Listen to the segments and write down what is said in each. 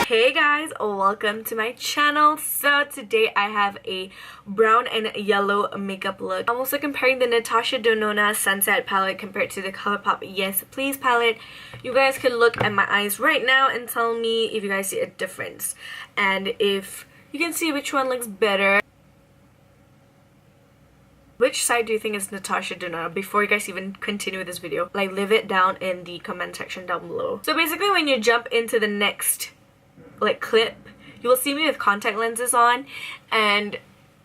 Hey guys, welcome to my channel. So today I have a brown and yellow makeup look. I'm also comparing the Natasha Denona Sunset palette compared to the ColourPop Yes Please palette. You guys can look at my eyes right now and tell me if you guys see a difference and if you can see which one looks better. Which side do you think is Natasha Denona? Before you guys even continue with this video, like, leave it down in the comment section down below. So basically when you jump into the next clip, you will see me with contact lenses on, and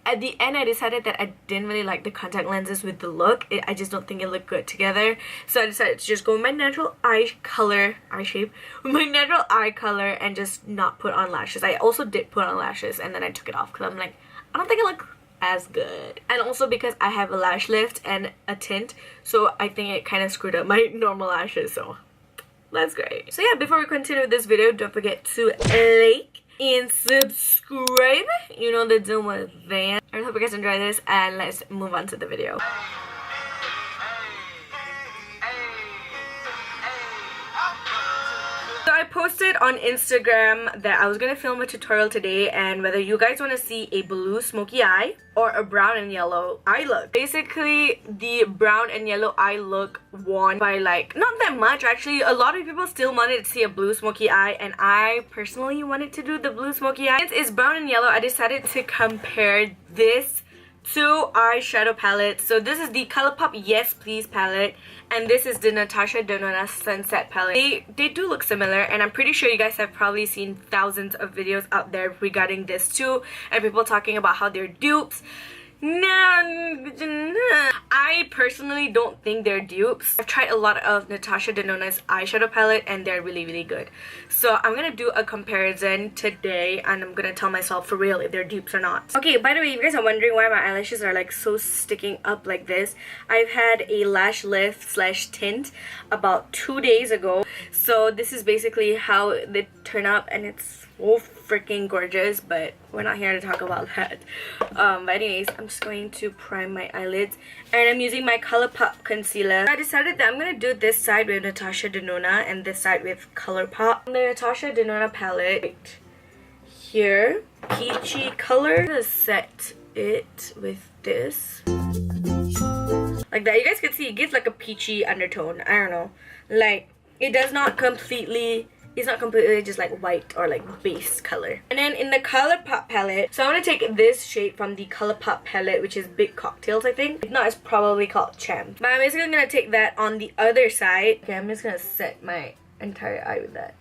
at the end I decided that I didn't really like the contact lenses with the look. I just don't think it looked good together, so I decided to just go with my natural eye shape with my natural eye color and just not put on lashes. I also did put on lashes and then I took it off because I'm like, I don't think it look as good, and also because I have a lash lift and a tint, so I think it kind of screwed up my normal lashes, so that's great. So yeah, before we continue with this video, don't forget to like and subscribe. You know the deal with that. I hope you guys enjoy this, and let's move on to the video. So I posted on Instagram that I was gonna film a tutorial today, and whether you guys want to see a blue smoky eye or a brown and yellow eye look. Basically, the brown and yellow eye look won by like not that much actually. A lot of people still wanted to see a blue smoky eye, and I personally wanted to do the blue smoky eye. Since it's brown and yellow, I decided to compare this two eyeshadow palettes. So this is the ColourPop Yes Please palette, and this is the Natasha Denona Sunset palette. They do look similar, and I'm pretty sure you guys have probably seen thousands of videos out there regarding this too, and people talking about how they're dupes. I personally don't think they're dupes. I've tried a lot of Natasha Denona's eyeshadow palette and they're really good. So I'm gonna do a comparison today, and I'm gonna tell myself for real if they're dupes or not. Okay, by the way, if you guys are wondering why my eyelashes are like so sticking up like this, I've had a lash lift slash tint about 2 days ago. So this is basically how they turn up, and it's so freaking gorgeous, but we're not here to talk about that. But anyways, I'm just going to prime my eyelids, and I'm using my ColourPop concealer. I decided that I'm gonna do this side with Natasha Denona and this side with ColourPop. The Natasha Denona palette right here, peachy color. I'm gonna set it with this like that. You guys can see it gives like a peachy undertone. I don't know, like it does not completely, it's not completely just like white or like base color. And then in the ColourPop palette, so I'm gonna take this shade from the ColourPop palette, which is Big Cocktails, I think. If not, it's probably called Champ. But I'm basically gonna take that on the other side. Okay, I'm just gonna set my entire eye with that.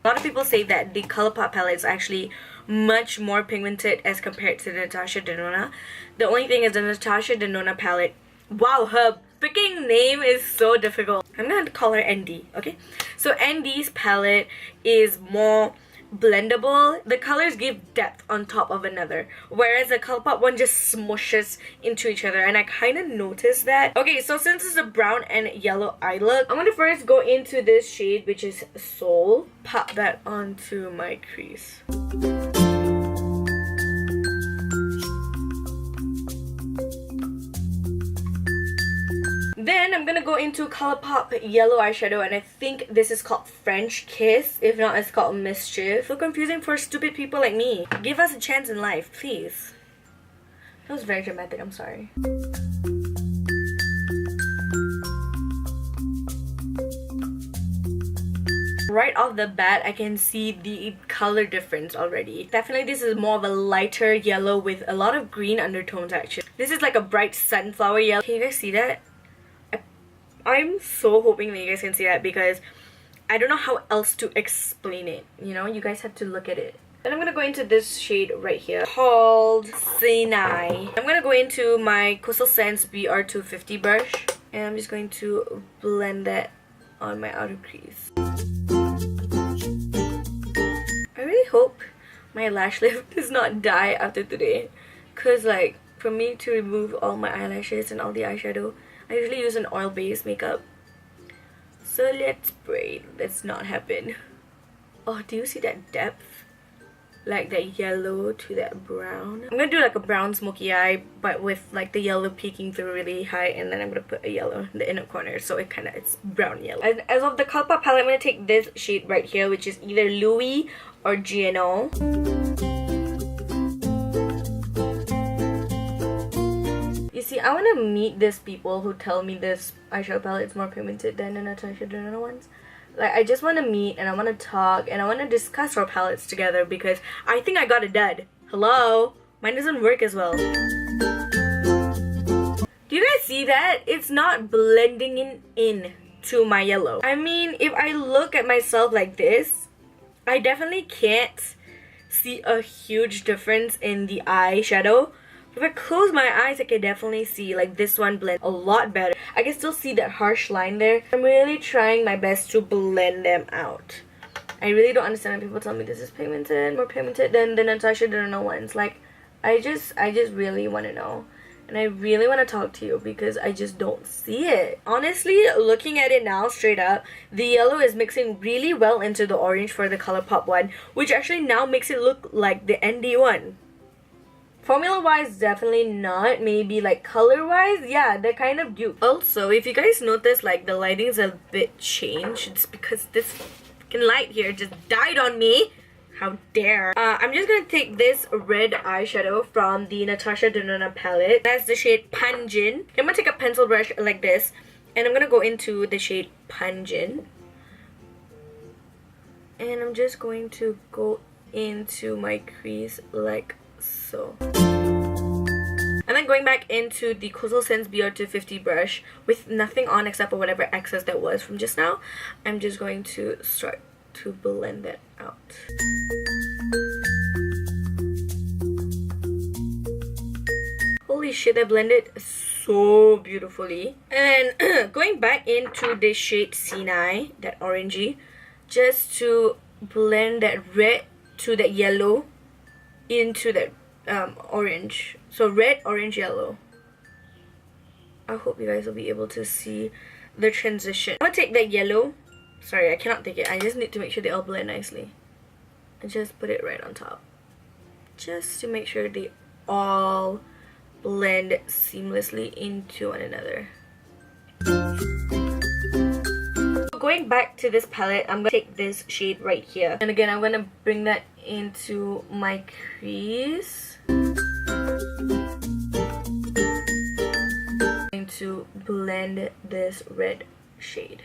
A lot of people say that the ColourPop palette is actually much more pigmented as compared to the Natasha Denona. The only thing is the Natasha Denona palette, wow, her freaking name is so difficult. I'm gonna call her ND, okay? So ND's palette is more blendable. The colors give depth on top of another, whereas the ColourPop one just smushes into each other, and I kind of noticed that. Okay, so since it's a brown and yellow eye look, I'm gonna first go into this shade, which is Soul. Pop that onto my crease. Then I'm gonna go into ColourPop yellow eyeshadow, and I think this is called French Kiss. If not, it's called Mischief. So confusing for stupid people like me. Give us a chance in life, please. That was very dramatic, I'm sorry. Right off the bat, I can see the color difference already. Definitely this is more of a lighter yellow with a lot of green undertones actually. This is like a bright sunflower yellow. Can you guys see that? I'm so hoping that you guys can see that, because I don't know how else to explain it. You know, you guys have to look at it. Then I'm gonna go into this shade right here called Sinai. I'm gonna go into my Coastal Scents BR250 brush, and I'm just going to blend that on my outer crease. I really hope my lash lift does not die after today, because like for me to remove all my eyelashes and all the eyeshadow, I usually use an oil-based makeup. So let's pray let's not happen. Oh, do you see that depth? like that yellow to that brown. I'm gonna do like a brown smoky eye, but with like the yellow peeking through really high, and then I'm gonna put a yellow in the inner corner, so it's brown yellow. As of the ColourPop palette, I'm gonna take this shade right here, which is either Louis or GNO. You see, I want to meet these people who tell me this eyeshadow palette is more pigmented than the Natasha Denona ones. Like, I just want to meet and I want to talk and I want to discuss our palettes together, because I think I got a dud. Hello? Mine doesn't work as well. Do you guys see that? It's not blending in to my yellow. I mean, if I look at myself like this, I definitely can't see a huge difference in the eyeshadow. If I close my eyes, I can definitely see like this one blend a lot better. I can still see that harsh line there. I'm really trying my best to blend them out. I really don't understand when people tell me this is pigmented, more pigmented than the Natasha Denona ones. Like, I just really want to know. And I really want to talk to you because I just don't see it. Honestly, looking at it now straight up, the yellow is mixing really well into the orange for the ColourPop one, which actually now makes it look like the ND one. Formula wise, definitely not. Maybe like color wise, yeah, they're kind of dupe. Also, if you guys notice, like the lighting is a bit changed, it's because this fucking light here just died on me. How dare. I'm just gonna take this red eyeshadow from the Natasha Denona palette. That's the shade Pungent. I'm gonna take a pencil brush like this, and I'm gonna go into the shade Pungent. And I'm just going to go into my crease like so. And then going back into the Coastal Scents BR250 brush with nothing on except for whatever excess that was from just now, I'm just going to start to blend that out. Holy shit, I blended so beautifully. And going back into the shade Sinai, that orangey, just to blend that red to that yellow into that orange. So red, orange, yellow. I hope you guys will be able to see the transition. I'm gonna take that yellow. Sorry, I cannot take it. I just need to make sure they all blend nicely. And just put it right on top. Just to make sure they all blend seamlessly into one another. Going back to this palette, I'm gonna take this shade right here. And again, I'm gonna bring that into my crease. I'm going to blend this red shade.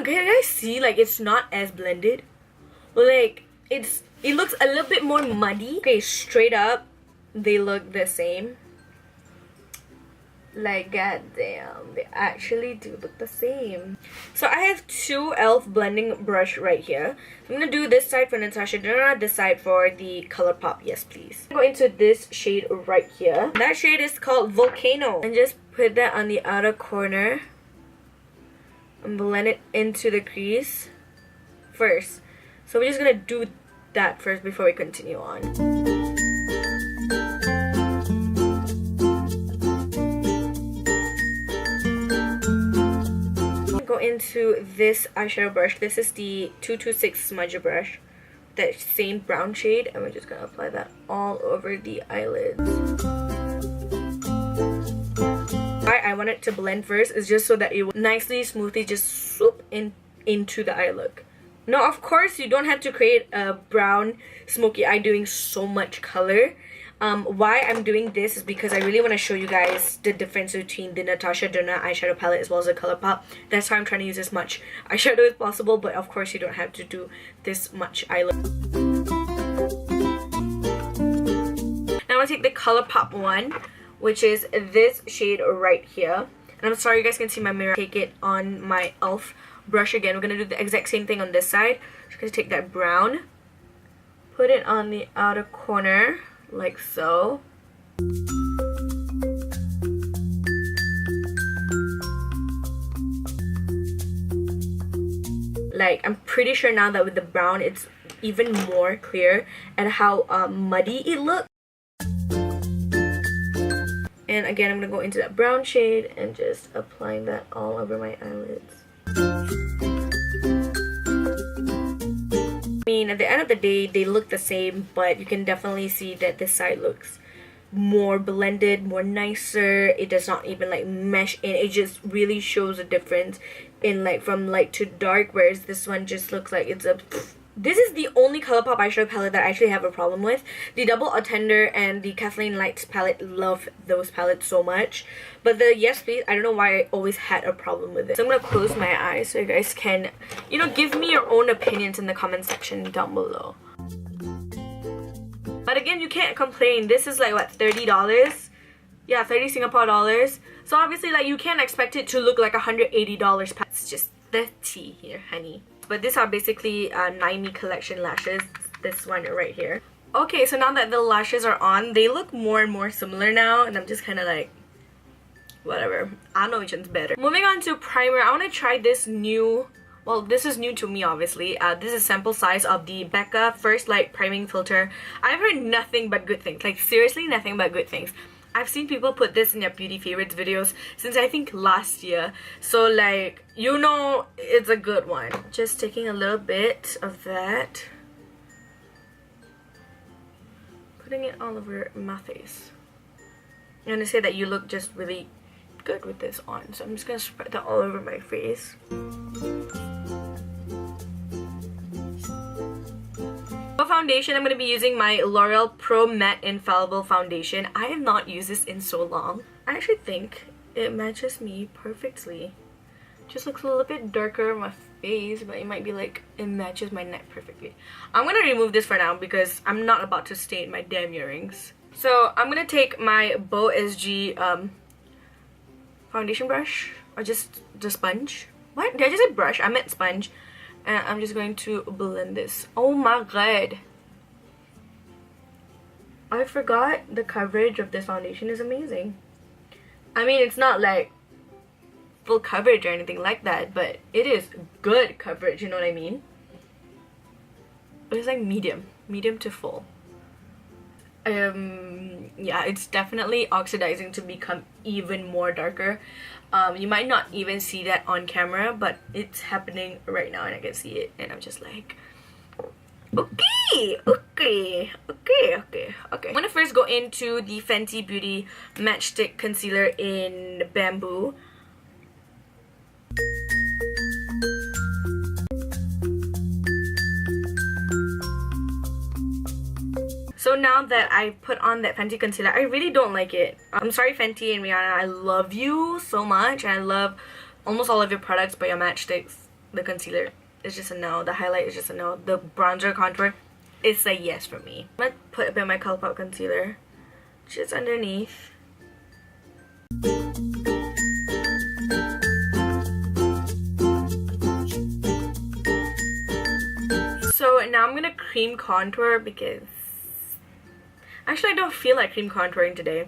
Can you guys see, like, it's not as blended? Like, it looks a little bit more muddy. Okay, straight up, they look the same. Like, goddamn, they actually do look the same. So I have two e.l.f. blending brush right here. So I'm gonna do this side for Natasha Denona, this side for the ColourPop. Yes, please. Go into this shade right here. That shade is called Volcano. And just put that on the outer corner. And blend it into the crease first. So we're just gonna do that first before we continue on. Go into this eyeshadow brush. This is the 226 smudger brush, that same brown shade, and we're just gonna apply that all over the eyelids. Why I want it to blend first is just so that it will nicely, smoothly just swoop into the eye look. Now, of course, you don't have to create a brown smoky eye doing so much color. Why I'm doing this is because I really want to show you guys the difference between the Natasha Denona eyeshadow palette as well as the ColourPop. That's why I'm trying to use as much eyeshadow as possible, but of course you don't have to do this much eye look. Now I'm going to take the ColourPop one, which is this shade right here. And I'm sorry you guys can see my mirror. Take it on my e.l.f. brush again. We're going to do the exact same thing on this side. Just going to take that brown, put it on the outer corner, like so. Like, I'm pretty sure now that with the brown, it's even more clear at how muddy it looks. And then again, I'm gonna go into that brown shade and just applying that all over my eyelids. I mean, at the end of the day, they look the same, but you can definitely see that this side looks more blended, more nicer. It does not even like mesh in. It just really shows a difference in like from light to dark, whereas this one just looks like it's a... This is the only ColourPop eyeshadow palette that I actually have a problem with. The Double Attender and the Kathleen Lights palette, love those palettes so much. But the Yes Please, I don't know why I always had a problem with it. So I'm gonna close my eyes so you guys can, you know, give me your own opinions in the comment section down below. But again, you can't complain. This is like, what, $30? Yeah, 30 Singapore dollars. So obviously, like, you can't expect it to look like $180. It's just the tea here, honey. But these are basically 90 collection lashes. This one right here. Okay, so now that the lashes are on, they look more and more similar now. And I'm just kind of like, whatever. I don't know which one's better. Moving on to primer. I want to try this new... Well, this is new to me, obviously. This is sample size of the Becca First Light Priming Filter. I've heard nothing but good things. Like, seriously, nothing but good things. I've seen people put this in their beauty favorites videos since I think last year. So, like, you know it's a good one. Just taking a little bit of that. Putting it all over my face. I'm gonna say that you look just really good with this on. So I'm just gonna spread that all over my face. For foundation, I'm going to be using my L'Oreal Pro Matte Infallible Foundation. I have not used this in so long. I actually think it matches me perfectly. Just looks a little bit darker on my face, but it might be like it matches my neck perfectly. I'm going to remove this for now because I'm not about to stain my damn earrings. So I'm going to take my Bow SG foundation brush, or just the sponge. What? Did I just say brush? I meant sponge. And I'm just going to blend this. Oh my god. I forgot the coverage of this foundation is amazing. I mean, it's not like full coverage or anything like that, but it is good coverage, you know what I mean? It's like medium to full. Yeah, it's definitely oxidizing to become even more darker. You might not even see that on camera, but it's happening right now and I can see it, and I'm just like, okay. I'm gonna first go into the Fenty Beauty Matchstick Concealer in Bamboo. So now that I put on that Fenty concealer, I really don't like it. I'm sorry, Fenty and Rihanna, I love you so much. And I love almost all of your products, but your matchsticks, the concealer is just a no. The highlight is just a no. The bronzer contour is a yes for me. I'm going to put a bit of my ColourPop concealer just underneath. So now I'm going to cream contour because... Actually, I don't feel like cream contouring today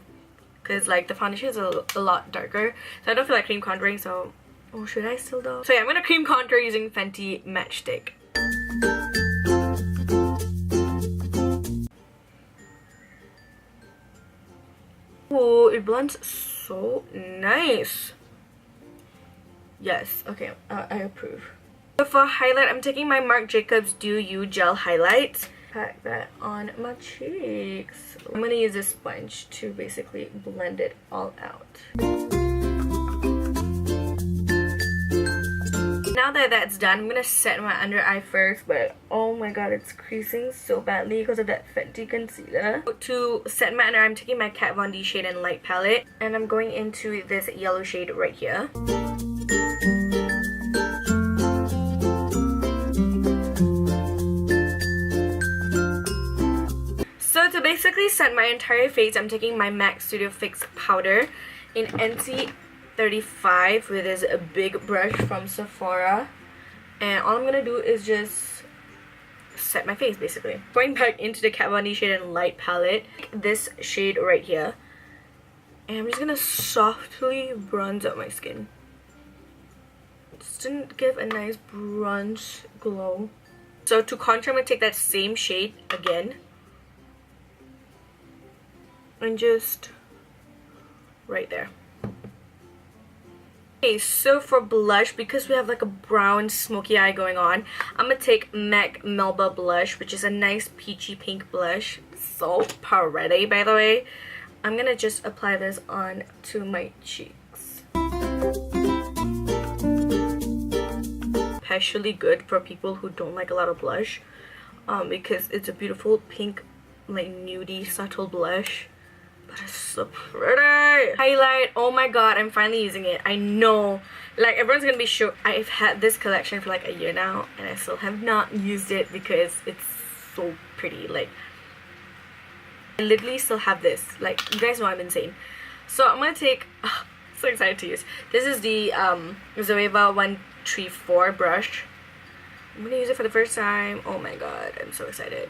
because like the foundation is a lot darker, so I don't feel like cream contouring. So, oh, should I still though? So yeah, I'm gonna cream contour using Fenty Matchstick. Oh, it blends so nice. Yes, okay, I approve. So for highlight, I'm taking my Marc Jacobs Do You Gel Highlights. Pack that on my cheeks. I'm gonna use this sponge to basically blend it all out. Now that that's done, I'm gonna set my under eye first, but oh my god, it's creasing so badly because of that Fenty concealer. To set my under eye, I'm taking my Kat Von D Shade and Light palette, and I'm going into this yellow shade right here. So to basically set my entire face, I'm taking my MAC Studio Fix powder in NC35 with this big brush from Sephora. And all I'm going to do is just set my face basically. Going back into the Kat Von D Shade and Light palette, this shade right here. And I'm just going to softly bronze up my skin. Just to give a nice bronze glow. So to contour, I'm going to take that same shade again. And just right there. Okay, so for blush, because we have like a brown smoky eye going on, I'm gonna take MAC Melba blush, which is a nice peachy pink blush. So pretty, by the way. I'm gonna just apply this on to my cheeks. Especially good for people who don't like a lot of blush, because it's a beautiful pink, like nudie subtle blush. But it's so pretty. Highlight, oh my god, I'm finally using it. I know, like, everyone's gonna be shocked. I've had this collection for like a year now and I still have not used it because it's so pretty. Like, I literally still have this. Like, you guys know I'm insane. So I'm gonna take, so excited to use. This is the Zoeva 134 brush. I'm gonna use it for the first time. Oh my god, I'm so excited.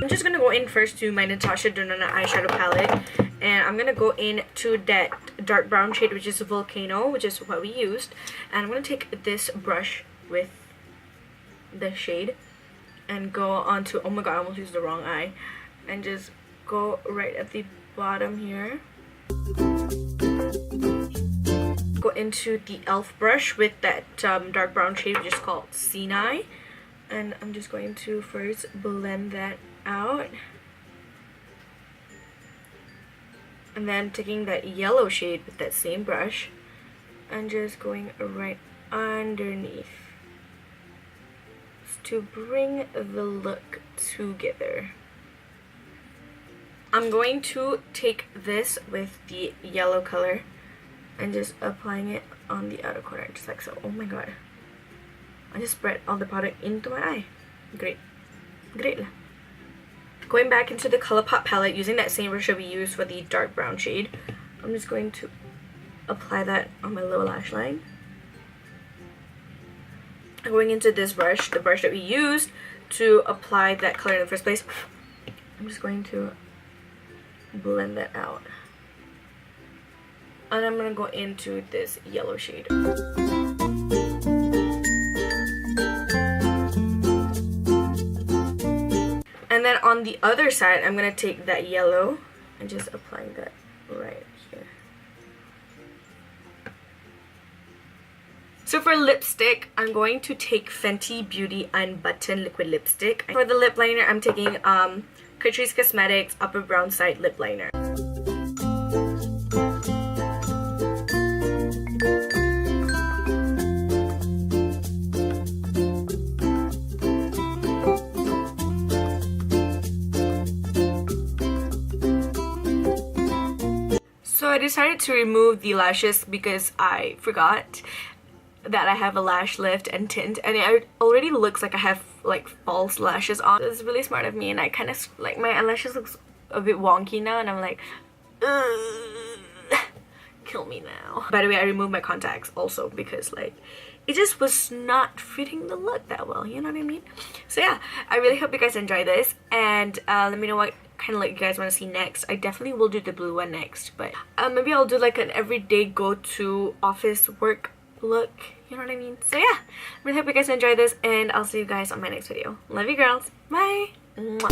I'm just gonna go in first to my Natasha Denona eyeshadow palette, and I'm gonna go into that dark brown shade, which is Volcano, which is what we used. And I'm gonna take this brush with the shade and go onto, oh my god, I almost used the wrong eye, and just go right at the bottom here. Go into the e.l.f. brush with that dark brown shade, which is called Sinai, and I'm just going to first blend that out, and then taking that yellow shade with that same brush and just going right underneath to bring the look together. I'm going to take this with the yellow color and just applying it on the outer corner, just like so. Oh my god, I just spread all the product into my eye. Great, great. Going back into the ColourPop palette, using that same brush that we used for the dark brown shade, I'm just going to apply that on my lower lash line. Going into this brush, the brush that we used to apply that color in the first place, I'm just going to blend that out. And I'm going to go into this yellow shade. And then on the other side, I'm going to take that yellow and just applying that right here. So for lipstick, I'm going to take Fenty Beauty Unbuttoned Liquid Lipstick. For the lip liner, I'm taking Catrice Cosmetics Upper Brown Side Lip Liner. So I decided to remove the lashes because I forgot that I have a lash lift and tint, and it already looks like I have like false lashes on. It's really smart of me, and I kind of like my eyelashes looks a bit wonky now, and I'm like, ugh, kill me now. By the way, I removed my contacts also because like it just was not fitting the look that well, you know what I mean? So yeah, I really hope you guys enjoy this, and let me know what kind of look you guys want to see next. I definitely will do the blue one next, but maybe I'll do like an everyday go-to office work look, you know what I mean? So yeah, really hope you guys enjoy this, and I'll see you guys on my next video. Love you girls, bye. Mwah.